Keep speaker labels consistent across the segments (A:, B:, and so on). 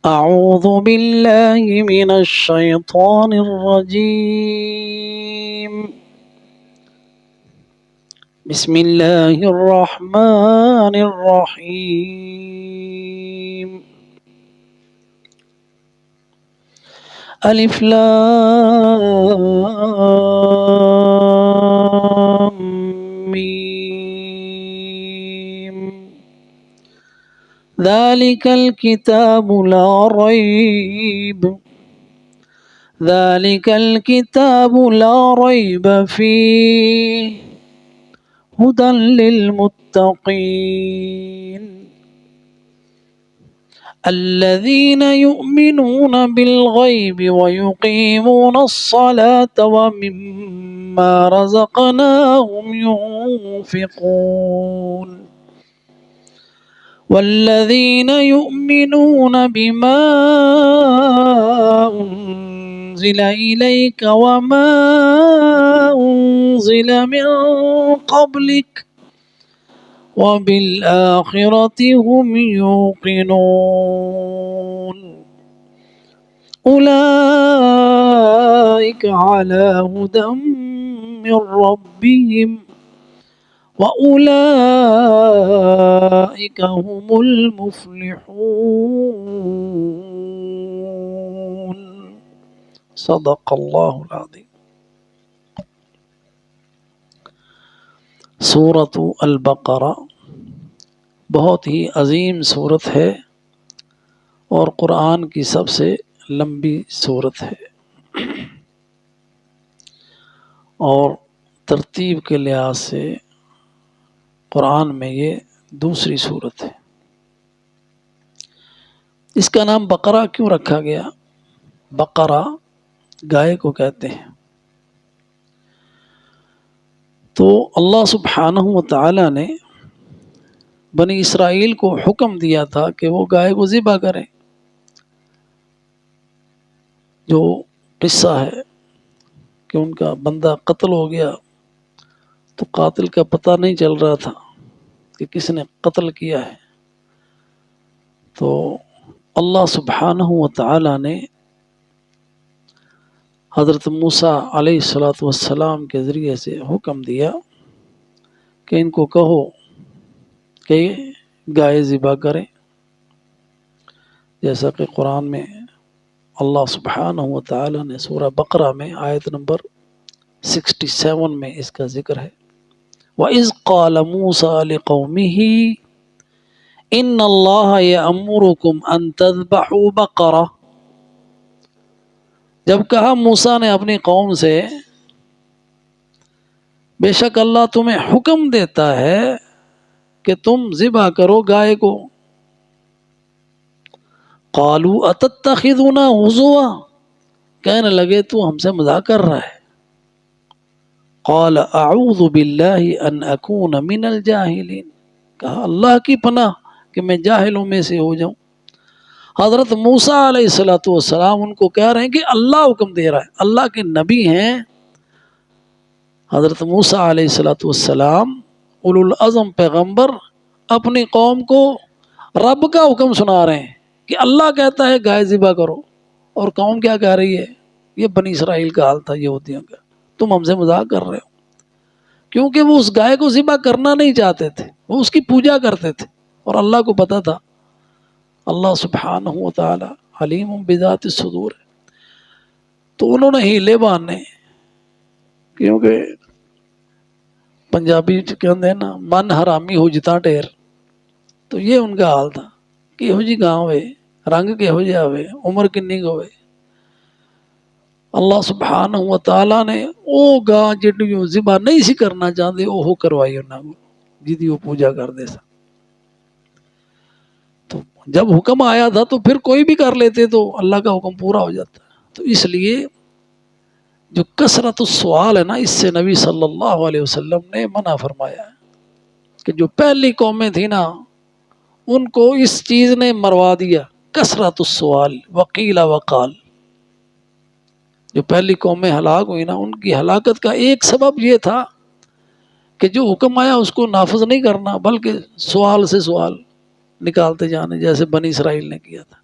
A: أعوذ بالله من الشيطان الرجيم. بسم الله الرحمن الرحيم. ألف لام ميم. ذلك الكتاب لا ريب فيه هدى للمتقين الذين يؤمنون بالغيب ويقيمون الصلاة ومما رزقناهم ينفقون والذين يؤمنون بما أنزل إليك وما أنزل من قبلك وبالآخرة هم يوقنون أولئك على هدى من ربهم وأولئك هم المفلحون. صدق اللہ العظیم. سورۃ البقرہ بہت ہی عظیم سورت ہے اور قرآن کی سب سے لمبی سورت ہے، اور ترتیب کے لحاظ سے قرآن میں یہ دوسری سورت ہے۔ اس کا نام بقرہ کیوں رکھا گیا؟ بقرہ گائے کو کہتے ہیں۔ تو اللہ سبحانہ و تعالی نے بنی اسرائیل کو حکم دیا تھا کہ وہ گائے کو ذبح کریں۔ جو قصہ ہے کہ ان کا بندہ قتل ہو گیا تو قاتل کا پتہ نہیں چل رہا تھا کہ کس نے قتل کیا ہے، تو اللہ سبحانہ و تعالی نے حضرت موسیٰ علیہ السلام کے ذریعے سے حکم دیا کہ ان کو کہو کہ گائے ذبح کریں، جیسا کہ قرآن میں اللہ سبحانہ و تعالی نے سورہ بقرہ میں آیت نمبر 67 میں اس کا ذکر ہے۔ وَإِذْ قَالَ مُوسَىٰ لِقَوْمِهِ إِنَّ اللَّهَ يَأْمُرُكُمْ أَن تَذْبَحُوا بَقَرَةً، جب کہا موسیٰ نے اپنی قوم سے بے شک اللہ تمہیں حکم دیتا ہے کہ تم ذبح کرو گائے کو۔ قالوا اتتخذنا ہزوا، کہنے لگے تو ہم سے مذاق کر رہا ہے۔ قال اعوذ باللہ ان اکون من الجاہلین، کہا اللہ کی پناہ کہ میں جاہلوں میں سے ہو جاؤں۔ حضرت موسیٰ علیہ السلام ان کو کہہ رہے ہیں کہ اللہ حکم دے رہا ہے، اللہ کے نبی ہیں حضرت موسیٰ علیہ السلام، اولو العزم پیغمبر، اپنی قوم کو رب کا حکم سنا رہے ہیں کہ اللہ کہتا ہے گائے ذبح کرو، اور قوم کیا کہہ رہی ہے؟ یہ بنی اسرائیل کا حال تھا یہودیوں کا، تم ہم سے مذاق کر رہے ہو، کیونکہ وہ اس گائے کو ذبح کرنا نہیں چاہتے تھے، وہ اس کی پوجا کرتے تھے، اور اللہ کو پتہ تھا۔ اللہ سبحانہ و تعالی علیم بذات الصدور ہے، تو انہوں نے ہیلے باندھے، کیونکہ پنجابی کہتے ہیں نا من حرامی ہو جتا ڈھیر، تو یہ ان کا حال تھا کہ یہو جی گاں ہوئے، رنگ کے ہو جا ہوئے، عمر کنی کو ہوئے۔ اللہ سبحانہ و تعالی نے او گاں جڑی ذبح نہیں سی کرنا چاہتے وہ کروائی انہوں کو، جدی وہ پوجا کرتے سن۔ تو جب حکم آیا تھا تو پھر کوئی بھی کر لیتے تو اللہ کا حکم پورا ہو جاتا۔ تو اس لیے جو کثرت السؤال ہے نا، اس سے نبی صلی اللہ علیہ وسلم نے منع فرمایا ہے کہ جو پہلی قومیں تھیں نا ان کو اس چیز نے مروا دیا، کثرت السؤال وقیل وقال۔ جو پہلی قومیں ہلاک ہوئی نا، ان کی ہلاکت کا ایک سبب یہ تھا کہ جو حکم آیا اس کو نافذ نہیں کرنا، بلکہ سوال سے سوال نکالتے جانے، جیسے بنی اسرائیل نے کیا تھا۔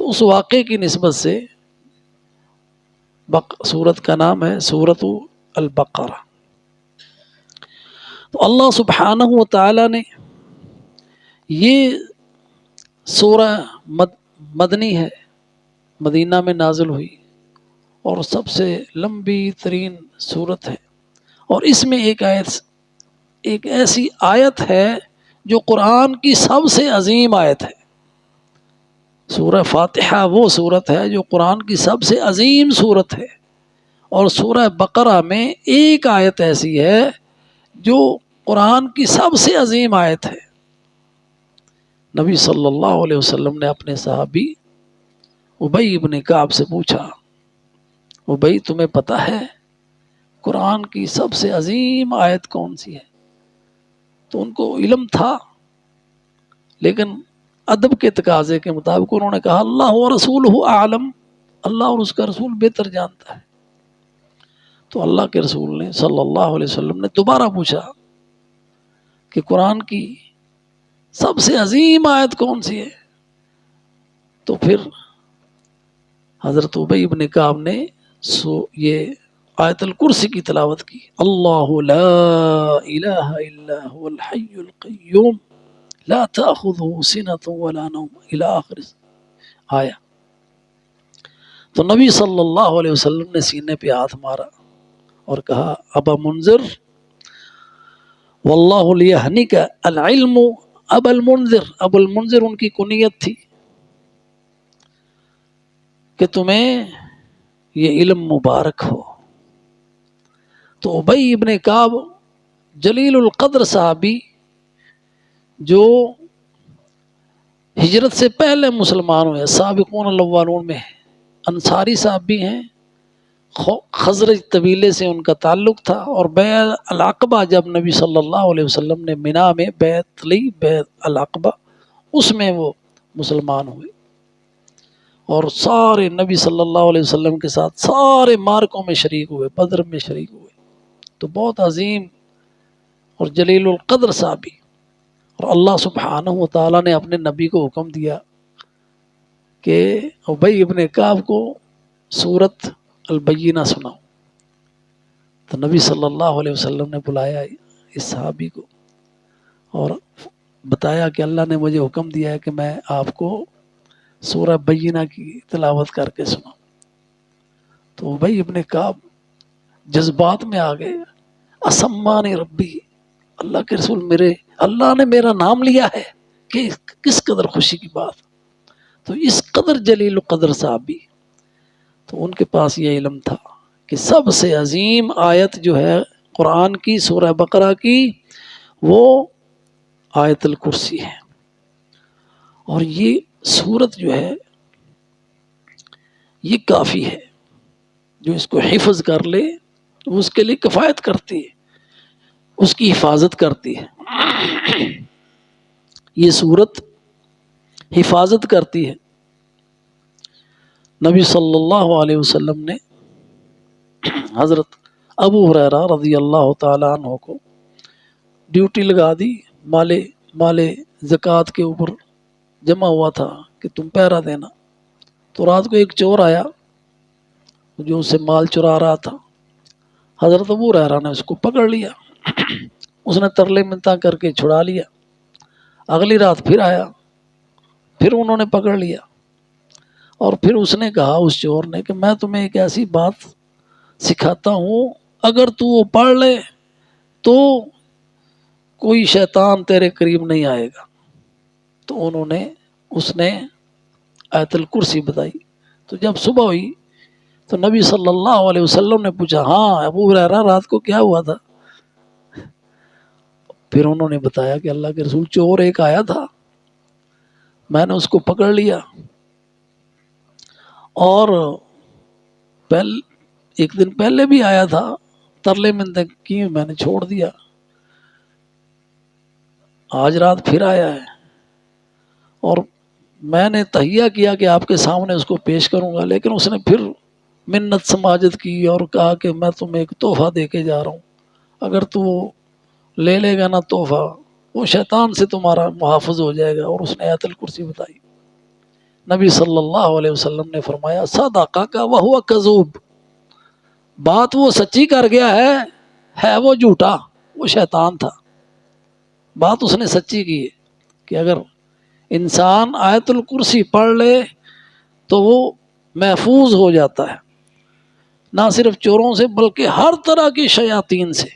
A: تو اس واقعے کی نسبت سے سورت کا نام ہے سورۃ البقرہ۔ تو اللہ سبحانہ و تعالی نے یہ سورہ مدنی ہے، مدینہ میں نازل ہوئی اور سب سے لمبی ترین سورت ہے، اور اس میں ایک ایسی آیت ہے جو قرآن کی سب سے عظیم آیت ہے۔ سورہ فاتحہ وہ سورت ہے جو قرآن کی سب سے عظیم سورت ہے، اور سورہ بقرہ میں ایک آیت ایسی ہے جو قرآن کی سب سے عظیم آیت ہے۔ نبی صلی اللہ علیہ وسلم نے اپنے صحابی ابی ابن کعب سے پوچھا، ابی تمہیں پتہ ہے قرآن کی سب سے عظیم آیت کون سی ہے؟ تو ان کو علم تھا، لیکن ادب کے تقاضے کے مطابق انہوں نے کہا اللہ و رسولہ اعلم، اللہ اور اس کا رسول بہتر جانتا ہے۔ تو اللہ کے رسول نے صلی اللہ علیہ وسلم نے دوبارہ پوچھا کہ قرآن کی سب سے عظیم آیت کون سی ہے؟ تو پھر حضرت ابی ابن کعب نے یہ آیت الکرسی کی تلاوت کی، اللہ لا الہ الا هو الحی القیوم لا تأخذه سنة ولا نوم الی آخر آیا۔ تو نبی صلی اللہ علیہ وسلم نے سینے پہ ہاتھ مارا اور کہا ابا منذر واللہ لیہنک العلم ابا المنذر، ابو المنذر ان کی کنیت تھی کہ تمہیں یہ علم مبارک ہو۔ تو ابی ابن کعب جلیل القدر صحابی جو ہجرت سے پہلے مسلمان ہوئے، سابقون الاولون میں انصاری صاحب بھی ہیں، خزرج قبیلے سے ان کا تعلق تھا، اور بیعۃ العقبہ جب نبی صلی اللہ علیہ وسلم نے منا میں بیعت لی، بیعۃ العقبہ، اس میں وہ مسلمان ہوئے، اور سارے نبی صلی اللہ علیہ وسلم کے ساتھ سارے مارکوں میں شریک ہوئے، بدر میں شریک ہوئے۔ تو بہت عظیم اور جلیل القدر صحابی، اور اللہ سبحانہ و تعالیٰ نے اپنے نبی کو حکم دیا کہ ابی ابن کعب کو سورت البینہ سناؤ۔ تو نبی صلی اللہ علیہ وسلم نے بلایا اس صحابی کو اور بتایا کہ اللہ نے مجھے حکم دیا ہے کہ میں آپ کو سورہ بینہ کی تلاوت کر کے سناؤں۔ تو ابی ابن کعب جذبات میں آ گئے، اسمانی ربی، اللہ کے رسول اللہ نے میرا نام لیا ہے، کہ کس قدر خوشی کی بات۔ تو اس قدر جلیل القدر صحابی، تو ان کے پاس یہ علم تھا کہ سب سے عظیم آیت جو ہے قرآن کی سورہ بقرہ کی وہ آیت الکرسی ہے، اور یہ سورت جو ہے یہ کافی ہے، جو اس کو حفظ کر لے اس کے لیے کفایت کرتی ہے، اس کی حفاظت کرتی ہے، یہ سورت حفاظت کرتی ہے۔ نبی صلی اللہ علیہ وسلم نے حضرت ابو ہریرہ رضی اللہ تعالیٰ عنہ کو ڈیوٹی لگا دی، مال زکوٰۃ کے اوپر جمع ہوا تھا کہ تم پہرا دینا۔ تو رات کو ایک چور آیا جو اسے مال چرا رہا تھا، حضرت ابو ہریرہ نے اس کو پکڑ لیا، اس نے ترلے منتیں کر کے چھڑا لیا۔ اگلی رات پھر آیا، پھر انہوں نے پکڑ لیا، اور پھر اس نے کہا اس چور نے کہ میں تمہیں ایک ایسی بات سکھاتا ہوں، اگر تو وہ پڑھ لے تو کوئی شیطان تیرے قریب نہیں آئے گا۔ تو اس نے آیت الکرسی بتائی۔ تو جب صبح ہوئی تو نبی صلی اللہ علیہ وسلم نے پوچھا ہاں ابو ہریرہ رات کو کیا ہوا تھا؟ پھر انہوں نے بتایا کہ اللہ کے رسول چور ایک آیا تھا، میں نے اس کو پکڑ لیا، اور ایک دن پہلے بھی آیا تھا، ترلے منتیں کی، میں نے چھوڑ دیا، آج رات پھر آیا ہے، اور میں نے تہیہ کیا کہ آپ کے سامنے اس کو پیش کروں گا، لیکن اس نے پھر منت سماجت کی اور کہا کہ میں تمہیں ایک تحفہ دے کے جا رہا ہوں، اگر تو لے لے گا نا تحفہ وہ شیطان سے تمہارا محافظ ہو جائے گا، اور اس نے آیت الکرسی بتائی۔ نبی صلی اللہ علیہ وسلم نے فرمایا صدقہ کا وہو کذوب، بات وہ سچی کر گیا ہے وہ جھوٹا، وہ شیطان تھا، بات اس نے سچی کی ہے کہ اگر انسان آیت الکرسی پڑھ لے تو وہ محفوظ ہو جاتا ہے، نہ صرف چوروں سے بلکہ ہر طرح کی شیاطین سے،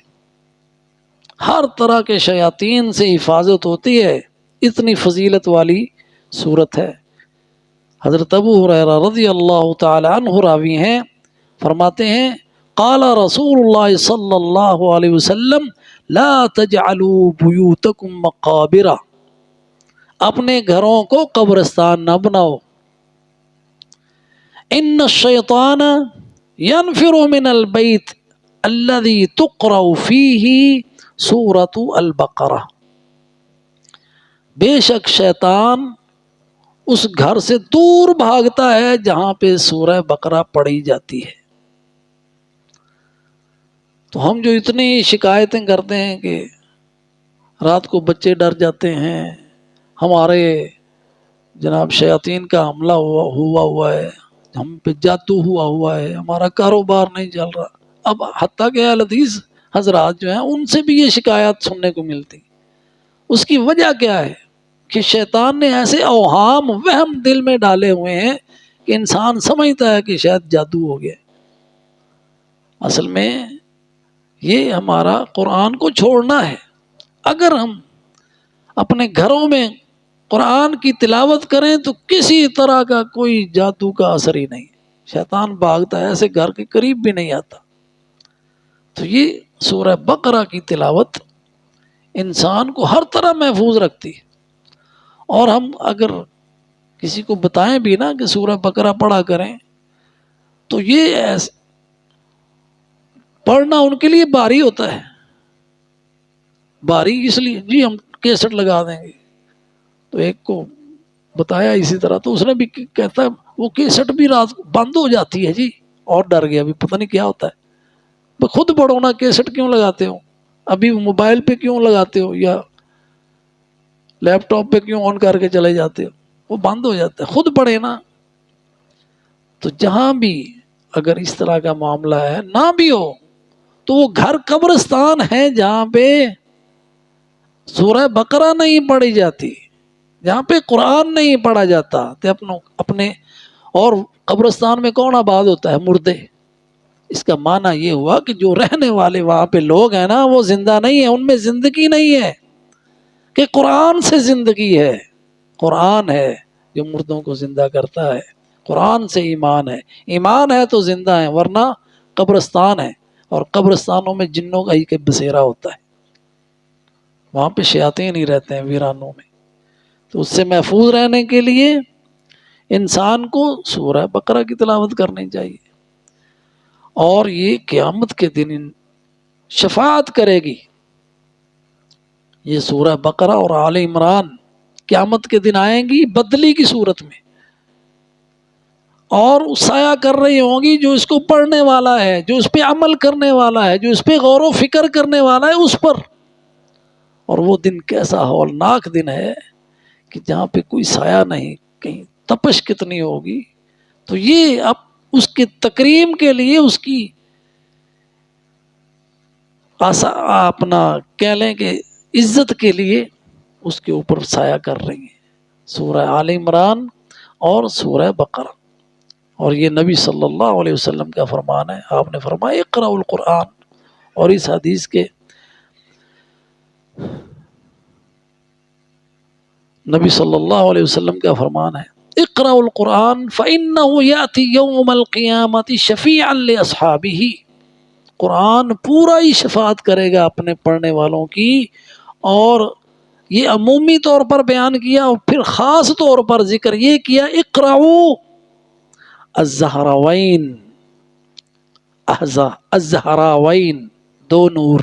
A: ہر طرح کے شیاطین سے حفاظت ہوتی ہے، اتنی فضیلت والی صورت ہے۔ حضرت ابو ہریرہ رضی اللہ تعالی عنہ راوی ہیں، فرماتے ہیں قال رسول اللہ صلی اللہ علیہ وسلم لا تجعلوا بیوتکم مقابر، اپنے گھروں کو قبرستان نہ بناؤ، ان الشیطان ينفر من البیت الذي تقرأ فيه سورۃ البقرہ، بے شک شیطان اس گھر سے دور بھاگتا ہے جہاں پہ سورہ بقرہ پڑھی جاتی ہے۔ تو ہم جو اتنی شکایتیں کرتے ہیں کہ رات کو بچے ڈر جاتے ہیں، ہمارے جناب شیاطین کا حملہ ہوا ہے، ہم پہ جادو ہوا ہے، ہمارا کاروبار نہیں چل رہا، اب حتیٰ کہ اہل حدیث حضرات جو ہیں ان سے بھی یہ شکایات سننے کو ملتی، اس کی وجہ کیا ہے کہ شیطان نے ایسے اوہام وہم دل میں ڈالے ہوئے ہیں کہ انسان سمجھتا ہے کہ شاید جادو ہو گیا۔ اصل میں یہ ہمارا قرآن کو چھوڑنا ہے۔ اگر ہم اپنے گھروں میں قرآن کی تلاوت کریں تو کسی طرح کا کوئی جادو کا اثر ہی نہیں، شیطان بھاگتا ہے، ایسے گھر کے قریب بھی نہیں آتا۔ تو یہ سورہ بقرہ کی تلاوت انسان کو ہر طرح محفوظ رکھتی ہے، اور ہم اگر کسی کو بتائیں بھی نا کہ سورہ بقرہ پڑھا کریں تو یہ پڑھنا ان کے لیے بھاری ہوتا ہے، بھاری اس لیے جی ہم کیسٹ لگا دیں گے، تو ایک کو بتایا اسی طرح تو اس نے بھی کہتا ہے وہ کیسٹ بھی رات کو بند ہو جاتی ہے جی، اور ڈر گیا، ابھی پتہ نہیں کیا ہوتا ہے، خود پڑھو نا، کیسٹ کیوں لگاتے ہو، ابھی موبائل پہ کیوں لگاتے ہو یا لیپ ٹاپ پہ کیوں آن کر کے چلے جاتے ہو، وہ بند ہو جاتا ہے، خود پڑھے نا۔ تو جہاں بھی اگر اس طرح کا معاملہ ہے نہ بھی ہو تو وہ گھر قبرستان ہے جہاں پہ سورہ بقرہ نہیں پڑھی جاتی، جہاں پہ قرآن نہیں پڑھا جاتا، تو اپنے اور قبرستان میں کون آباد ہوتا ہے؟ مردے۔ اس کا معنی یہ ہوا کہ جو رہنے والے وہاں پہ لوگ ہیں نا وہ زندہ نہیں ہیں، ان میں زندگی نہیں ہے، کہ قرآن سے زندگی ہے، قرآن ہے جو مردوں کو زندہ کرتا ہے، قرآن سے ایمان ہے، ایمان ہے تو زندہ ہے، ورنہ قبرستان ہے، اور قبرستانوں میں جنوں کا ہی کہ بسیرا ہوتا ہے، وہاں پہ شیاطین ہی رہتے ہیں ویرانوں میں۔ تو اس سے محفوظ رہنے کے لیے انسان کو سورہ بقرہ کی تلاوت کرنی چاہیے، اور یہ قیامت کے دن شفاعت کرے گی، یہ سورہ بقرہ اور آل عمران قیامت کے دن آئیں گی بدلی کی صورت میں، اور سایہ کر رہی ہوں گی جو اس کو پڑھنے والا ہے، جو اس پہ عمل کرنے والا ہے، جو اس پہ غور و فکر کرنے والا ہے اس پر۔ اور وہ دن کیسا ہولناک دن ہے کہ جہاں پہ کوئی سایہ نہیں، کہیں تپش کتنی ہوگی۔ تو یہ اب اس کے تکریم کے لیے، اس کی اپنا کہہ لیں کہ عزت کے لیے اس کے اوپر سایہ کر رہی ہیں سورہ آل عمران اور سورہ بقرہ۔ اور یہ نبی صلی اللہ علیہ وسلم کا فرمان ہے، آپ نے فرمایا اقرأ القرآن، اور اس حدیث کے نبی صلی اللہ علیہ وسلم کا فرمان ہے اقرأ القرآن فإنه يأتي يوم القیامة شفیعا لأصحابہ، قرآن پورا ہی شفاعت کرے گا اپنے پڑھنے والوں کی، اور یہ عمومی طور پر بیان کیا، اور پھر خاص طور پر ذکر یہ کیا اقرأوا الزہراوین، الزہراوین، دو نور،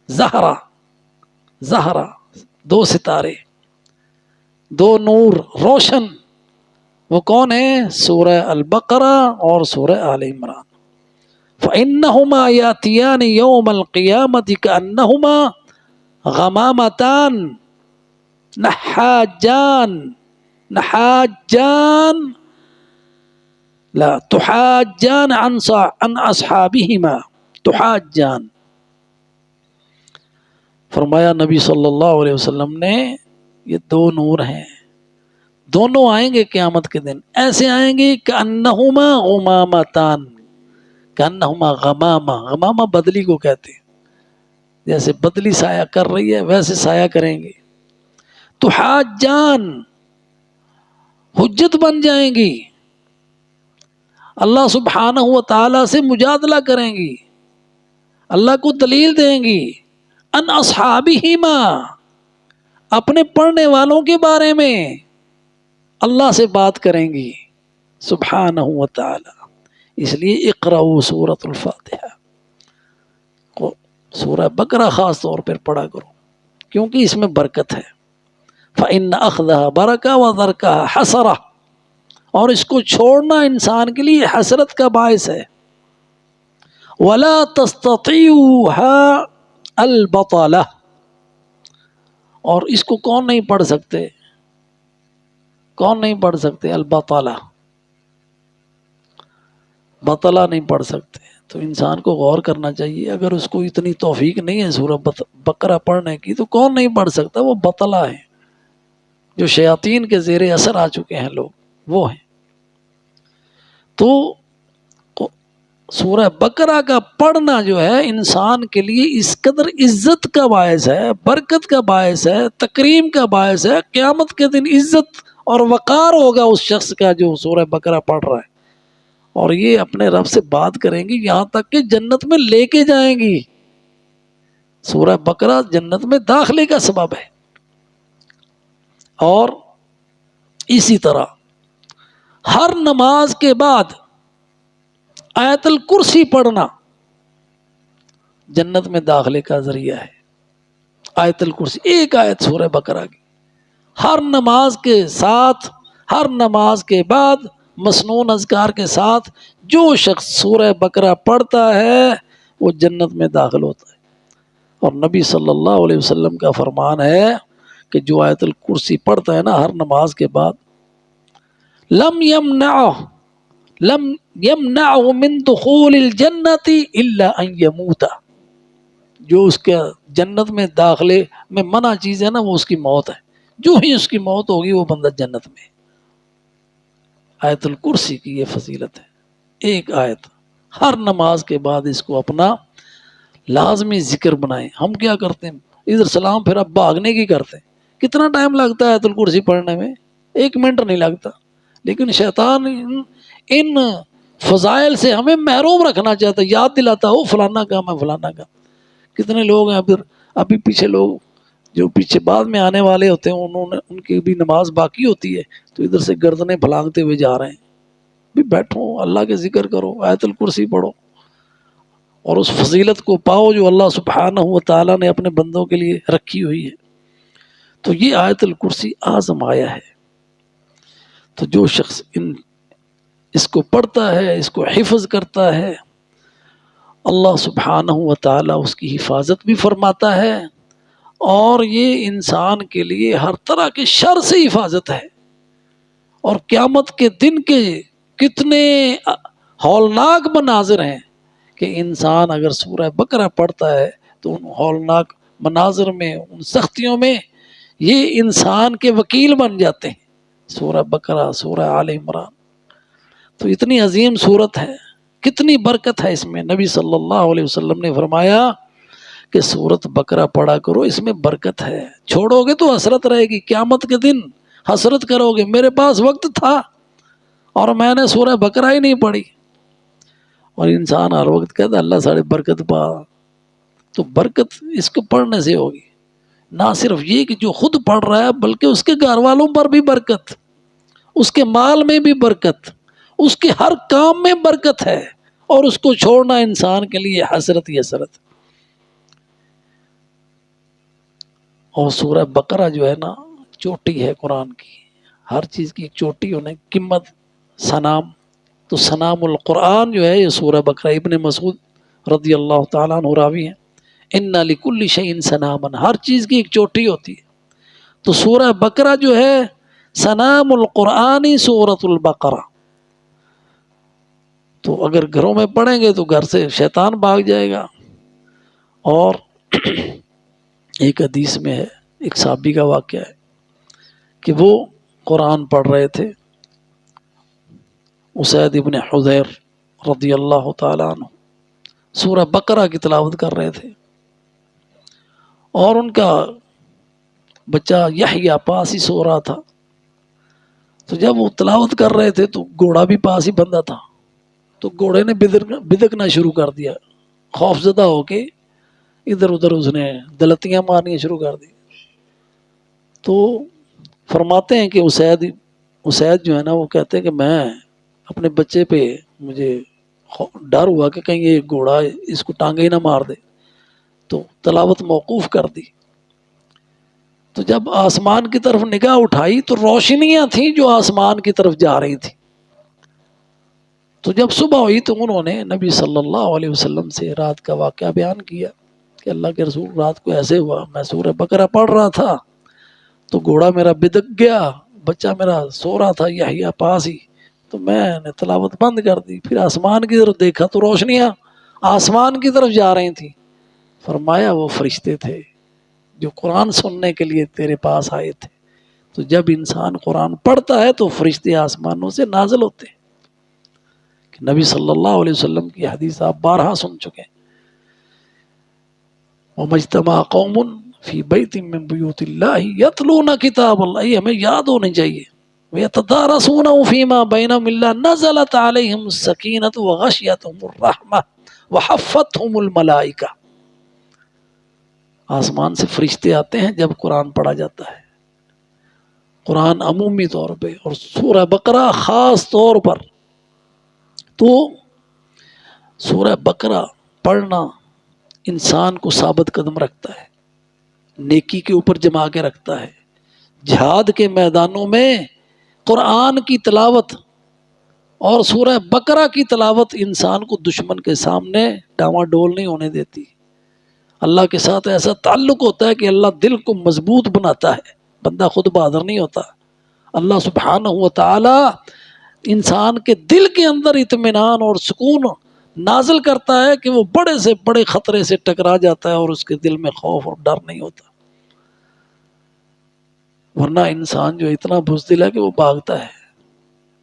A: زہرا، زہرا دو ستارے، دو نور روشن، وہ کون ہیں؟ سورہ البقرہ اور سورہ آل عمران۔ فإنہما یاتیان یوم القیامۃ کأنہما غمامتان نحاجان نحاجان لا تحاجان عن اصحابہما تحاجان. فرمایا نبی صلی اللہ علیہ وسلم نے یہ دو نور ہیں، دونوں آئیں گے قیامت کے دن، ایسے آئیں گے کأنہما غمامتان، کأنہما غمامہ، غمامہ بدلی کو کہتے ہیں، جیسے بدلی سایہ کر رہی ہے ویسے سایہ کریں گے. تحاجان حجت بن جائیں گی، اللہ سبحانہ و تعالی سے مجادلہ کریں گی، اللہ کو دلیل دیں گی. ان اصحابہما، اپنے پڑھنے والوں کے بارے میں اللہ سے بات کریں گی سبحانہ و تعالی. اس لیے اقرأوا سورۃ الفاتحہ کو، سورہ بقرہ خاص طور پر پڑھا کرو کیونکہ اس میں برکت ہے. فإن أخذها برکہ وترکها حسرہ، اور اس کو چھوڑنا انسان کے لیے حسرت کا باعث ہے. ولا تستطيعها البطلہ، اور اس کو کون نہیں پڑھ سکتے، کون نہیں پڑھ سکتے؟ البطلہ، بطلہ نہیں پڑھ سکتے. تو انسان کو غور کرنا چاہیے، اگر اس کو اتنی توفیق نہیں ہے سورہ بقرہ پڑھنے کی تو کون نہیں پڑھ سکتا؟ وہ بطلہ ہیں جو شیاطین کے زیر اثر آ چکے ہیں لوگ، وہ ہیں. تو سورہ بقرہ کا پڑھنا جو ہے انسان کے لیے اس قدر عزت کا باعث ہے، برکت کا باعث ہے، تکریم کا باعث ہے. قیامت کے دن عزت اور وقار ہوگا اس شخص کا جو سورہ بقرہ پڑھ رہا ہے، اور یہ اپنے رب سے بات کریں گی یہاں تک کہ جنت میں لے کے جائیں گی. سورہ بقرہ جنت میں داخلے کا سبب ہے. اور اسی طرح ہر نماز کے بعد آیت الکرسی پڑھنا جنت میں داخلے کا ذریعہ ہے. آیت الکرسی ایک آیت سورہ بقرہ کی ہر نماز کے ساتھ، ہر نماز کے بعد مسنون اذکار کے ساتھ جو شخص سورہ بقرہ پڑھتا ہے وہ جنت میں داخل ہوتا ہے. اور نبی صلی اللہ علیہ وسلم کا فرمان ہے کہ جو آیت الکرسی پڑھتا ہے نا ہر نماز کے بعد، لم يمنعه من دخول الجنت الا ان يموت، جو اس کے جنت میں داخلے میں منع چیز ہے نا وہ اس کی موت ہے. جو ہی اس کی موت ہوگی وہ بندہ جنت میں. آیت الکرسی کی یہ فضیلت ہے، ایک آیت ہر نماز کے بعد اس کو اپنا لازمی ذکر بنائیں. ہم کیا کرتے ہیں ادھر سلام پھر اب بھاگنے کی کرتے ہیں. کتنا ٹائم لگتا ہے آیت الکرسی پڑھنے میں؟ 1 منٹ نہیں لگتا. لیکن شیطان ان فضائل سے ہمیں محروم رکھنا چاہتا ہے، یاد دلاتا ہو فلانا کام ہے فلانا کام. کتنے لوگ ہیں پھر ابھی پیچھے لوگ جو پیچھے بعد میں آنے والے ہوتے ہیں ان کی بھی نماز باقی ہوتی ہے تو ادھر سے گردنیں پھلانگتے ہوئے جا رہے ہیں. بھی بیٹھو اللہ کے ذکر کرو، آیت الکرسی پڑھو اور اس فضیلت کو پاؤ جو اللہ سبحانہ و تعالیٰ نے اپنے بندوں کے لیے رکھی ہوئی ہے. تو یہ آیت الکرسی اعظم آیا ہے. تو جو شخص اس کو پڑھتا ہے، اس کو حفظ کرتا ہے، اللہ سبحانہ و تعالیٰ اس کی حفاظت بھی فرماتا ہے، اور یہ انسان کے لیے ہر طرح کے شر سے حفاظت ہے. اور قیامت کے دن کے کتنے ہولناک مناظر ہیں کہ انسان اگر سورہ بقرہ پڑھتا ہے تو ان ہولناک مناظر میں، ان سختیوں میں یہ انسان کے وکیل بن جاتے ہیں. سورہ بقرہ، سورہ آل عمران تو اتنی عظیم صورت ہے، کتنی برکت ہے اس میں. نبی صلی اللہ علیہ وسلم نے فرمایا کہ سورت بقرہ پڑھا کرو، اس میں برکت ہے. چھوڑو گے تو حسرت رہے گی، قیامت کے دن حسرت کرو گے میرے پاس وقت تھا اور میں نے سورہ بقرہ ہی نہیں پڑھی. اور انسان ہر وقت کہتا اللہ ساڑھے برکت پا، تو برکت اس کو پڑھنے سے ہوگی. نہ صرف یہ کہ جو خود پڑھ رہا ہے بلکہ اس کے گھر والوں پر بھی برکت، اس کے مال میں بھی برکت، اس کے ہر کام میں برکت ہے. اور اس کو چھوڑنا انسان کے لیے حسرت ہی حسرت. اور سورہ بقرہ جو ہے نا چوٹی ہے قرآن کی، ہر چیز کی ایک چوٹی ہونے، قمت، سنام. تو سنام القرآن جو ہے یہ سورہ بقرہ. ابن مسعود رضی اللہ تعالیٰ عنہ راوی ہیں، ان لکل شیء سناما، ہر چیز کی ایک چوٹی ہوتی ہے. تو سورہ بقرہ جو ہے سنام القرآن سورۃ البقرہ. تو اگر گھروں میں پڑھیں گے تو گھر سے شیطان بھاگ جائے گا. اور ایک حدیث میں ہے، ایک صحابی کا واقعہ ہے کہ وہ قرآن پڑھ رہے تھے، اسید ابن حضیر رضی اللہ تعالیٰ عنہ سورہ بقرہ کی تلاوت کر رہے تھے، اور ان کا بچہ یحییٰ پاس ہی سو رہا تھا. تو جب وہ تلاوت کر رہے تھے تو گھوڑا بھی پاس ہی بندھا تھا، تو گھوڑے نے بدکنا شروع کر دیا. خوف زدہ ہو کے ادھر ادھر اس نے دلتیاں مارنی شروع کر دی. تو فرماتے ہیں کہ اسید جو ہے نا وہ کہتے ہیں کہ میں اپنے بچے پہ مجھے ڈر ہوا کہ کہیں یہ گھوڑا اس کو ٹانگے ہی نہ مار دے، تو تلاوت موقوف کر دی. تو جب آسمان کی طرف نگاہ اٹھائی تو روشنیاں تھیں جو آسمان کی طرف جا رہی تھیں. تو جب صبح ہوئی تو انہوں نے نبی صلی اللہ علیہ وسلم سے رات کا واقعہ بیان کیا کہ اللہ کے رسول رات کو ایسے ہوا، میں سورہ بقرہ پڑھ رہا تھا تو گھوڑا میرا بدک گیا، بچہ میرا سو رہا تھا یحییٰ پاس ہی، تو میں نے تلاوت بند کر دی. پھر آسمان کی طرف دیکھا تو روشنیاں آسمان کی طرف جا رہی تھیں. فرمایا وہ فرشتے تھے جو قرآن سننے کے لیے تیرے پاس آئے تھے. تو جب انسان قرآن پڑھتا ہے تو فرشتے آسمانوں سے نازل ہوتے ہیں. کہ نبی صلی اللہ علیہ وسلم کی حدیث آپ بارہا سن چکے ہیں، وَمَا اجْتَمَعَ قَوْمٌ فِي بَيْتٍ مِّن بُيُوتِ اللَّهِ يَتْلُونَ كِتَابَ اللَّهِ. یہ ہمیں یاد ہونی چاہیے. وَيَتَدَارَسُونَهُ فِي مَا بَيْنَهُمْ إِلَّا نَزَلَتْ عَلَيْهِمُ السَّكِينَةُ وَغَشِيَتْهُمُ الرَّحْمَةُ وَحَفَّتْهُمُ الْمَلَائِكَةُ. آسمان سے فرشتے آتے ہیں جب قرآن پڑھا جاتا ہے، قرآن عمومی طور پہ اور سورہ بقرہ خاص طور پر. تو سورہ بقرہ پڑھنا انسان کو ثابت قدم رکھتا ہے، نیکی کے اوپر جما کے رکھتا ہے. جہاد کے میدانوں میں قرآن کی تلاوت اور سورہ بقرہ کی تلاوت انسان کو دشمن کے سامنے ڈاواں ڈول نہیں ہونے دیتی. اللہ کے ساتھ ایسا تعلق ہوتا ہے کہ اللہ دل کو مضبوط بناتا ہے، بندہ خود بہادر نہیں ہوتا. اللہ سبحانہ و تعالی انسان کے دل کے اندر اطمینان اور سکون نازل کرتا ہے کہ وہ بڑے سے بڑے خطرے سے ٹکرا جاتا ہے اور اس کے دل میں خوف اور ڈر نہیں ہوتا. ورنہ انسان جو اتنا بزدل ہے کہ وہ بھاگتا ہے،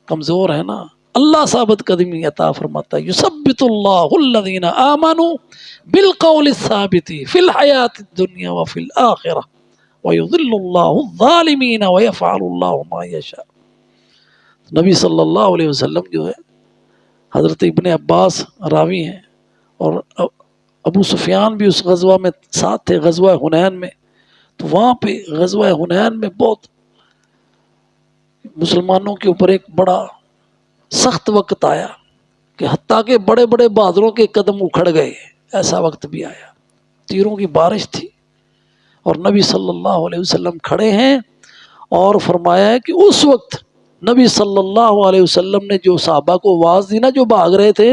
A: کمزور ہے نا. اللہ ثابت قدمی عطا فرماتا ہے. یثبت اللہ الذین آمنوا بالقول الثابت فی الحیات الدنیا وفی الآخرہ ویضل اللہ الظالمین ویفعل اللہ ما یشاء. نبی صلی اللہ علیہ وسلم جو ہے، حضرت ابن عباس راوی ہیں، اور ابو سفیان بھی اس غزوہ میں ساتھ تھے، غزوہ حنین میں. تو وہاں پہ غزوہ حنین میں بہت مسلمانوں کے اوپر ایک بڑا سخت وقت آیا کہ حتیٰ کہ بڑے بڑے بہادروں کے قدم اکھڑ گئے. ایسا وقت بھی آیا، تیروں کی بارش تھی، اور نبی صلی اللہ علیہ وسلم کھڑے ہیں، اور فرمایا ہے کہ اس وقت نبی صلی اللہ علیہ وسلم نے جو صحابہ کو آواز دی نا جو بھاگ رہے تھے،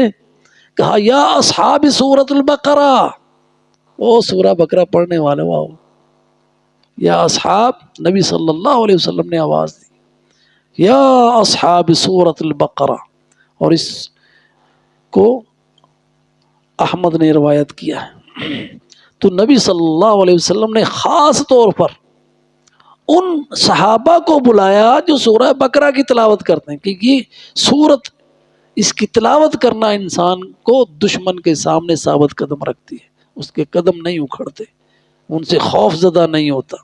A: کہا یا اصحاب سورۃ البقرہ، وہ سورہ بقرہ پڑھنے والے واؤ، یا اصحاب، نبی صلی اللہ علیہ وسلم نے آواز دی یا اصحاب سورۃ البقرہ. اور اس کو احمد نے روایت کیا ہے. تو نبی صلی اللہ علیہ وسلم نے خاص طور پر ان صحابہ کو بلایا جو سورہ بقرہ کی تلاوت کرتے ہیں، کہ یہ سورت، اس کی تلاوت کرنا انسان کو دشمن کے سامنے ثابت قدم رکھتی ہے، اس کے قدم نہیں اکھڑتے، ان سے خوف زدہ نہیں ہوتا.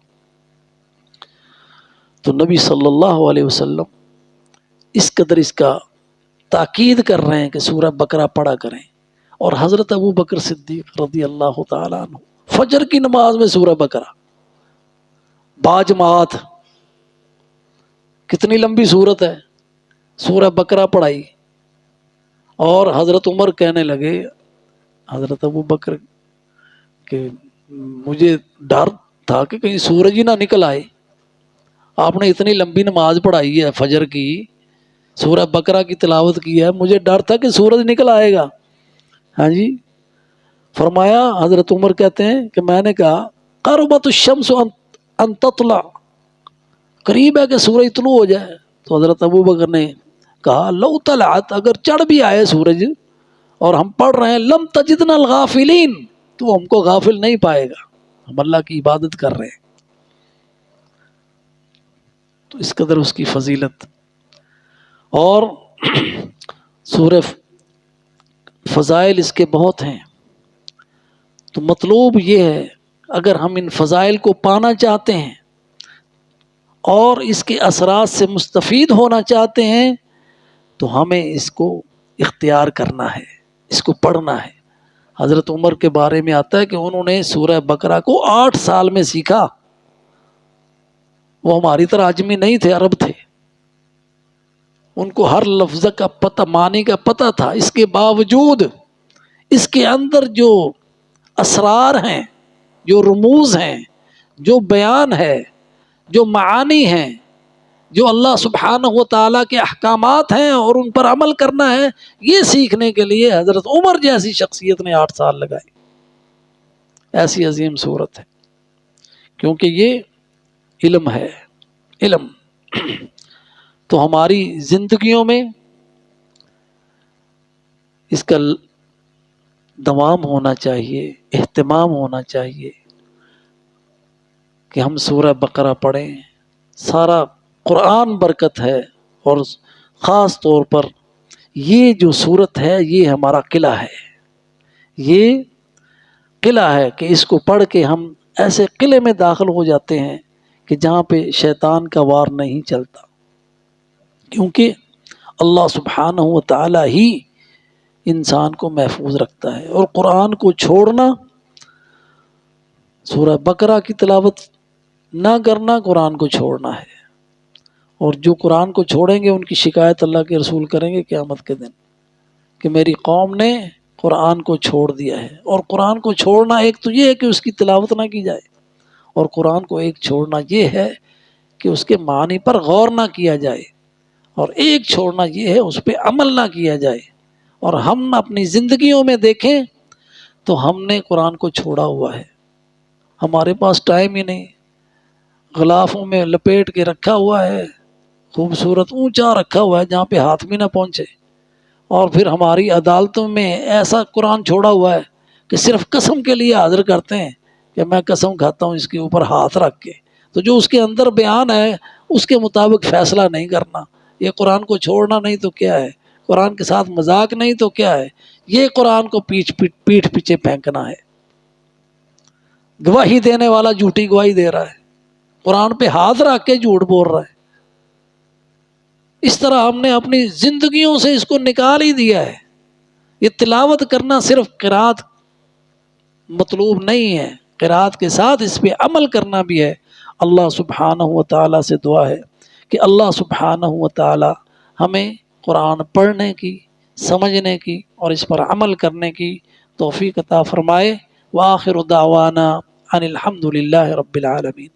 A: تو نبی صلی اللہ علیہ وسلم اس قدر اس کا تاکید کر رہے ہیں کہ سورہ بقرہ پڑھا کریں. اور حضرت ابو بکر صدیق رضی اللہ تعالیٰ عنہ فجر کی نماز میں سورہ بقرہ باجماعت، کتنی لمبی صورت ہے، سورہ بقرہ پڑھائی. اور حضرت عمر کہنے لگے حضرت ابو بکر کہ مجھے ڈر تھا کہ کہیں سورج ہی نہ نکل آئے، آپ نے اتنی لمبی نماز پڑھائی ہے فجر کی، سورہ بقرہ کی تلاوت کی ہے، مجھے ڈر تھا کہ سورج نکل آئے گا. ہاں جی. فرمایا حضرت عمر کہتے ہیں کہ میں نے کہا قربت الشمس ان تطلع قریب ہے کہ سورج طلوع ہو جائے. تو حضرت ابو بکر نے کہا لو طلعت، اگر چڑھ بھی آئے سورج اور ہم پڑھ رہے ہیں لم تجدنا الغافلین، تو ہم کو غافل نہیں پائے گا، ہم اللہ کی عبادت کر رہے ہیں. تو اس قدر اس کی فضیلت. اور سورہ فضائل اس کے بہت ہیں. تو مطلوب یہ ہے اگر ہم ان فضائل کو پانا چاہتے ہیں اور اس کے اثرات سے مستفید ہونا چاہتے ہیں تو ہمیں اس کو اختیار کرنا ہے، اس کو پڑھنا ہے. حضرت عمر کے بارے میں آتا ہے کہ انہوں نے سورہ بقرہ کو 8 سال میں سیکھا. وہ ہماری طرح عجمی نہیں تھے، عرب تھے، ان کو ہر لفظ کا پتہ، معنی کا پتہ تھا. اس کے باوجود اس کے اندر جو اسرار ہیں، جو رموز ہیں، جو بیان ہے، جو معانی ہیں، جو اللہ سبحانہ و تعالیٰ کے احکامات ہیں اور ان پر عمل کرنا ہے، یہ سیکھنے کے لیے حضرت عمر جیسی شخصیت نے 8 سال لگائے. ایسی عظیم صورت ہے، کیونکہ یہ علم ہے. علم تو ہماری زندگیوں میں اس کا دوام ہونا چاہیے، اہتمام ہونا چاہیے کہ ہم سورہ بقرہ پڑھیں. سارا قرآن برکت ہے، اور خاص طور پر یہ جو صورت ہے یہ ہمارا قلعہ ہے. یہ قلعہ ہے کہ اس کو پڑھ کے ہم ایسے قلعے میں داخل ہو جاتے ہیں کہ جہاں پہ شیطان کا وار نہیں چلتا، کیونکہ اللہ سبحانہ و تعالی ہی انسان کو محفوظ رکھتا ہے. اور قرآن کو چھوڑنا، سورہ بقرہ کی تلاوت نہ کرنا، قرآن کو چھوڑنا ہے. اور جو قرآن کو چھوڑیں گے ان کی شکایت اللہ کے رسول کریں گے قیامت کے دن کہ میری قوم نے قرآن کو چھوڑ دیا ہے. اور قرآن کو چھوڑنا ایک تو یہ ہے کہ اس کی تلاوت نہ کی جائے، اور قرآن کو ایک چھوڑنا یہ ہے کہ اس کے معنی پر غور نہ کیا جائے، اور ایک چھوڑنا یہ ہے اس پہ عمل نہ کیا جائے. اور ہم اپنی زندگیوں میں دیکھیں تو ہم نے قرآن کو چھوڑا ہوا ہے. ہمارے پاس ٹائم ہی نہیں، غلافوں میں لپیٹ کے رکھا ہوا ہے، خوبصورت اونچا رکھا ہوا ہے جہاں پہ ہاتھ بھی نہ پہنچے. اور پھر ہماری عدالتوں میں ایسا قرآن چھوڑا ہوا ہے کہ صرف قسم کے لیے حاضر کرتے ہیں کہ میں قسم کھاتا ہوں اس کے اوپر ہاتھ رکھ کے. تو جو اس کے اندر بیان ہے اس کے مطابق فیصلہ نہیں کرنا. یہ قرآن کو چھوڑنا نہیں تو کیا ہے، قرآن کے ساتھ مذاق نہیں تو کیا ہے، یہ قرآن کو پیٹھ پیچھے پھینکنا ہے. گواہی دینے والا جھوٹی گواہی دے رہا ہے، قرآن پہ ہاتھ رکھ کے جھوٹ بول رہا ہے. اس طرح ہم نے اپنی زندگیوں سے اس کو نکال ہی دیا ہے. یہ تلاوت کرنا صرف قرات مطلوب نہیں ہے، قرات کے ساتھ اس پہ عمل کرنا بھی ہے. اللہ سبحانہ و تعالیٰ سے دعا ہے کہ اللہ سبحانہ و تعالیٰ ہمیں قرآن پڑھنے کی، سمجھنے کی اور اس پر عمل کرنے کی توفیق عطا فرمائے. وآخر دعوانا ان الحمد للہ رب العالمین.